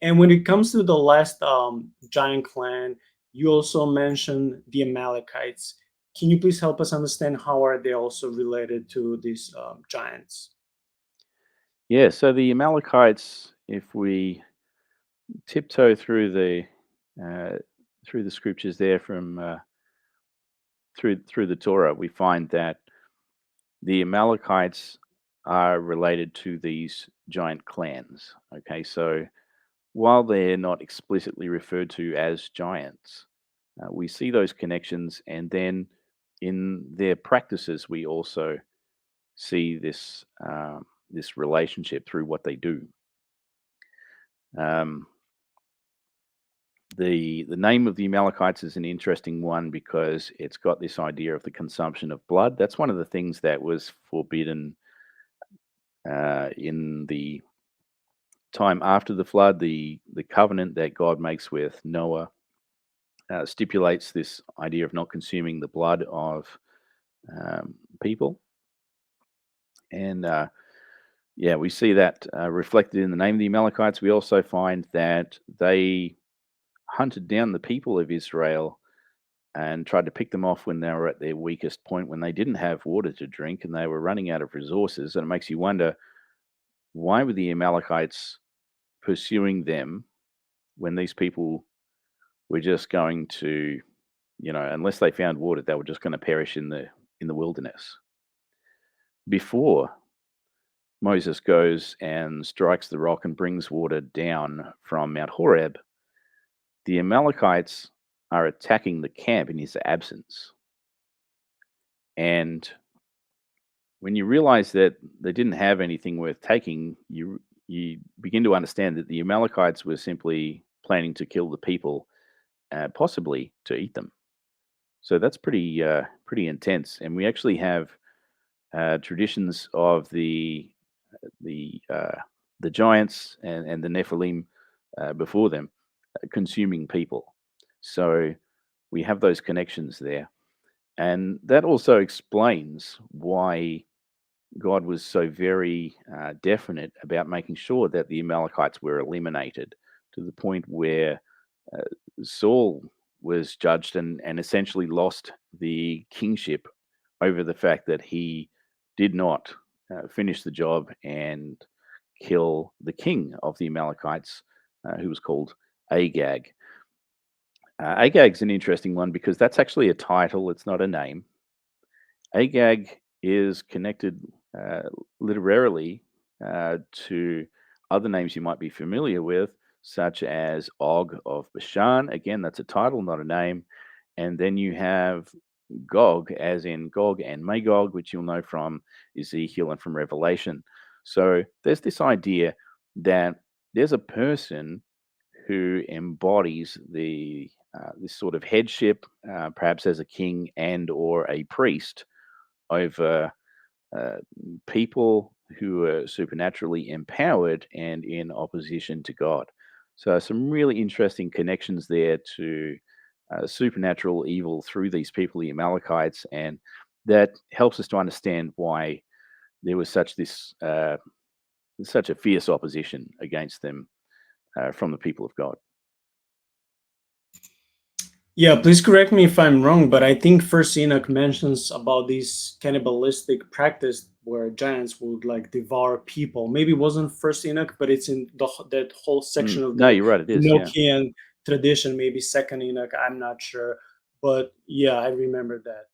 And when it comes to the last giant clan, you also mentioned the Amalekites. Can you please help us understand how are they also related to these giants? Yeah, so the Amalekites, if we tiptoe uh, through the scriptures there from through the Torah, we find that the Amalekites are related to these giant clans. Okay, so while they're not explicitly referred to as giants, we see those connections, and then in their practices, we also see this relationship through what they do. Um, the name of the Amalekites is an interesting one because it's got this idea of the consumption of blood. That's one of the things that was forbidden in the time after the flood. The covenant that God makes with Noah stipulates this idea of not consuming the blood of people, and yeah, we see that reflected in the name of the Amalekites. We also find that they hunted down the people of Israel and tried to pick them off when they were at their weakest point, when they didn't have water to drink and they were running out of resources. And it makes you wonder, why were the Amalekites pursuing them when these people were just going to, unless they found water, they were just going to perish in the wilderness. Before Moses goes and strikes the rock and brings water down from Mount Horeb, the Amalekites are attacking the camp in his absence. And when you realize that they didn't have anything worth taking, you begin to understand that the Amalekites were simply planning to kill the people, possibly to eat them. So that's pretty intense. And we actually have traditions of the uh, the giants and the Nephilim before them consuming people. So we have those connections there, and that also explains why God was so very definite about making sure that the Amalekites were eliminated to the point where uh, Saul was judged and essentially lost the kingship over the fact that he did not finish the job and kill the king of the Amalekites, who was called Agag. Agag's an interesting one because that's actually a title, it's not a name. Agag is connected uh, literarily to other names you might be familiar with, such as Og of Bashan. Again, that's a title, not a name. And then you have Gog, as in Gog and Magog, which you'll know from Ezekiel and from Revelation. So there's this idea that there's a person who embodies the this sort of headship, perhaps as a king and or a priest over uh, people who are supernaturally empowered and in opposition to God. So, some really interesting connections there to supernatural evil through these people, the Amalekites, and that helps us to understand why there was such a fierce opposition against them from the people of God. Yeah, please correct me if I'm wrong, but I think First Enoch mentions about this cannibalistic practice where giants would like devour people. Maybe it wasn't First Enoch, but it's in that whole section of No, the you're right. It is. Yeah. Enochian tradition. Maybe Second Enoch, I'm not sure, but yeah, I remember that.